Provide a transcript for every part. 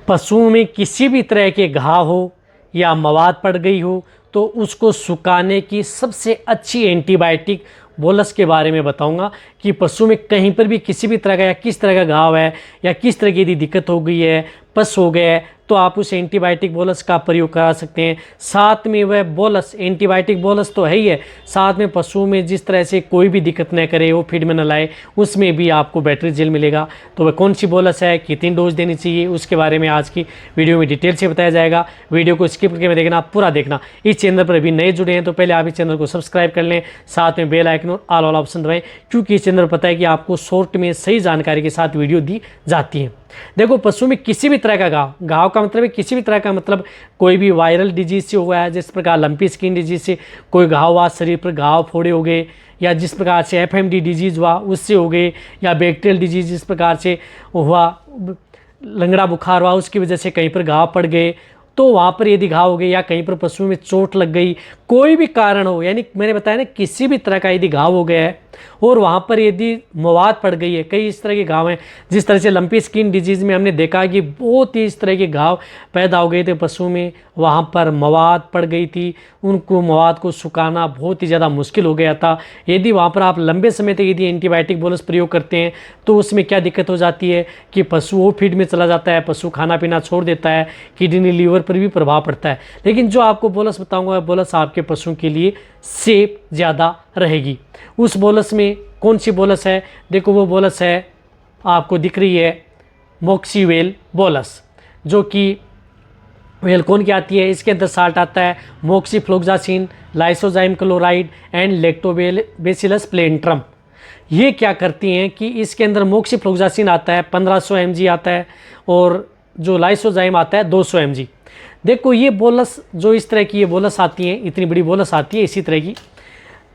पशुओं में किसी भी तरह के घाव हो या मवाद पड़ गई हो तो उसको सुखाने की सबसे अच्छी एंटीबायोटिक बोलस के बारे में बताऊंगा कि पशु में कहीं पर भी किसी भी तरह का या किस तरह का घाव है या किस तरह की यदि दिक्कत हो गई है, पस हो गया है, तो आप उस एंटीबायोटिक बोलस का प्रयोग करा सकते हैं। साथ में वह बोलस एंटीबायोटिक बोलस तो है ही है, साथ में पशुओं में जिस तरह से कोई भी दिक्कत न करे, वो फीड में न लाए, उसमें भी आपको बैटरी जेल मिलेगा। तो वह कौन सी बोलस है, कितनी डोज देनी चाहिए, उसके बारे में आज की वीडियो में डिटेल से बताया जाएगा। वीडियो को स्किप करके देखना, पूरा देखना। इस चैनल पर अभी नए जुड़े हैं तो पहले आप इस चैनल को सब्सक्राइब कर लें, साथ में बेल आइकन और ऑल वाला ऑप्शन दबाएं, क्योंकि इस चैनल पर पता है कि आपको शॉर्ट में सही जानकारी के साथ वीडियो दी जाती है। देखो, पशु में किसी भी तरह का घाव का मतलब है किसी भी तरह का, मतलब कोई भी वायरल डिजीज से हुआ है, जिस प्रकार लंपी स्किन डिजीज से कोई घाव हुआ, शरीर पर घाव फोड़े हो गए, या जिस प्रकार से एफएमडी डिजीज हुआ उससे हो गए, या बैक्टीरियल डिजीज जिस प्रकार से हुआ, लंगड़ा बुखार हुआ उसकी वजह से कहीं पर घाव पड़ गए, तो वहाँ पर यदि घाव हो गए या कहीं पर पशु में चोट लग गई, कोई भी कारण हो, यानी मैंने बताया ना किसी भी तरह का यदि घाव हो गया है और वहाँ पर यदि मवाद पड़ गई है, कई इस तरह के घाव हैं जिस तरह से लंपी स्किन डिजीज़ में हमने देखा कि बहुत ही इस तरह के घाव पैदा हो गए थे पशु में, वहाँ पर मवाद पड़ गई थी, उनको मवाद को सुखाना बहुत ही ज़्यादा मुश्किल हो गया था। यदि वहाँ पर आप लंबे समय तक यदि एंटीबायोटिक बोलस प्रयोग करते हैं तो उसमें क्या दिक्कत हो जाती है कि पशु वो फीड में चला जाता है, पशु खाना पीना छोड़ देता है, किडनी लीवर पर भी प्रभाव पड़ता है। लेकिन जो आपको बोलस बताऊँगा बोलस आपके पशुओं के लिए सेफ ज़्यादा रहेगी। उस बोलस में कौन सी बोलस है, देखो वो बोलस है आपको दिख रही है मोक्सीवेल बोलस, जो कि वेल कौन की आती है, इसके अंदर साल्ट आता है moxifloxacin, lysozyme chloride and lactobacillus plantarum. ये क्या करती हैं कि इसके अंदर मोक्सीफ्लोक्सासिन आता है 1500 mg आता है, और जो लाइसोजाइम आता है 200 mg। देखो ये बोलस जो इस तरह की ये बोलस आती है, इतनी बड़ी बोलस आती है इसी तरह की,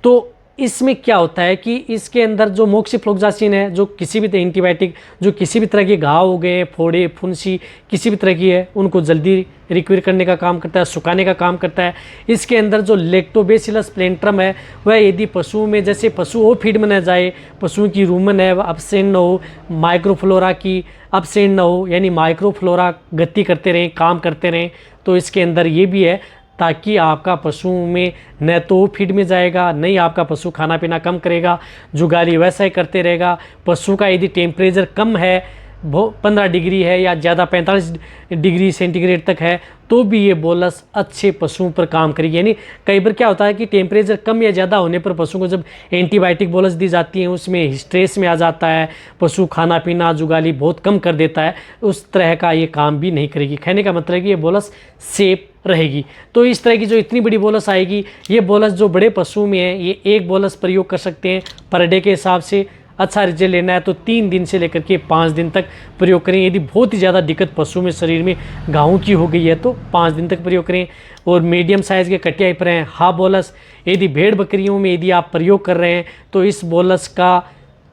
तो इसमें क्या होता है कि इसके अंदर जो मोक्सीफ्लोक्सासिन है, जो किसी भी एंटीबायोटिक जो किसी भी तरह के घाव हो गए, फोड़े फुंसी किसी भी तरह की है, उनको जल्दी रिक्वायर करने का काम करता है, सुखाने का काम करता है। इसके अंदर जो लैक्टोबैसिलस प्लेंट्रम है, वह यदि पशुओं में, जैसे पशु वो फीड में न जाए, पशुओं की रूमन है वह अपसेंट न हो, माइक्रोफ्लोरा की अपसेंट न हो, यानी माइक्रोफ्लोरा गति करते रहें, काम करते रहें, तो इसके अंदर ये भी है ताकि आपका पशु में न तो वो फीड में जाएगा, नहीं आपका पशु खाना पीना कम करेगा, जुगाली वैसा ही करते रहेगा। पशु का यदि टेम्परेचर कम है, 15 डिग्री है या ज़्यादा 45 डिग्री सेंटीग्रेड तक है, तो भी ये बोलस अच्छे पशुओं पर काम करेगी। यानी कई बार क्या होता है कि टेम्परेचर कम या ज़्यादा होने पर पशु को जब एंटीबायोटिक बोलस दी जाती है उसमें स्ट्रेस में आ जाता है, पशु खाना पीना जुगाली बहुत कम कर देता है, उस तरह का ये काम भी नहीं करेगी। कहने का मतलब है कि ये बोलस सेफ रहेगी। तो इस तरह की जो इतनी बड़ी बोलस आएगी, ये बोलस जो बड़े पशु में है, ये एक बोलस प्रयोग कर सकते हैं पर डे के हिसाब से। अच्छा रिजल्ट लेना है तो 3 दिन से लेकर के 5 दिन तक प्रयोग करें। यदि बहुत ही ज़्यादा दिक्कत पशु में शरीर में घावों की हो गई है तो 5 दिन तक प्रयोग करें। और मीडियम साइज़ के कटिया पर हैं हाफ बोलस, यदि भेड़ बकरियों में यदि आप प्रयोग कर रहे हैं तो इस बोलस का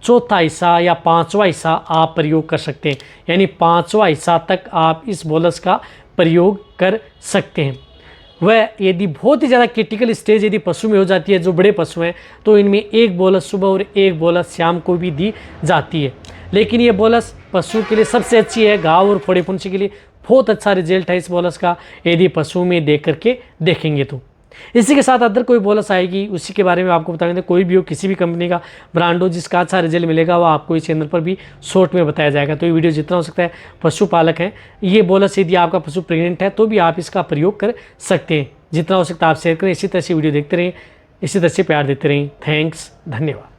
चौथा हिस्सा या 5वां हिस्सा आप प्रयोग कर सकते हैं, यानी 5वां हिस्सा तक आप इस बोलस का प्रयोग कर सकते हैं। वह यदि बहुत ही ज़्यादा क्रिटिकल स्टेज यदि पशु में हो जाती है, जो बड़े पशु हैं, तो इनमें एक बोलस सुबह और एक बोलस शाम को भी दी जाती है। लेकिन ये बोलस पशु के लिए सबसे अच्छी है, घाव और फोड़े फुंसी के लिए बहुत अच्छा रिजल्ट है इस बोलस का, यदि पशु में देख करके देखेंगे तो। इसी के साथ अदर कोई बोलस आएगी उसी के बारे में आपको बता दें, कोई भी हो, किसी भी कंपनी का ब्रांड हो, जिसका अच्छा रिजल्ट मिलेगा वो आपको इस चैनल पर भी शॉर्ट में बताया जाएगा। तो ये वीडियो जितना हो सकता है पशुपालक हैं, ये बोलस यदि आपका पशु प्रेग्नेंट है तो भी आप इसका प्रयोग कर सकते हैं। जितना हो सकता है आप शेयर करें, इसी तरह से वीडियो देखते रहें, इसी तरह से प्यार देते रहें। थैंक्स, धन्यवाद।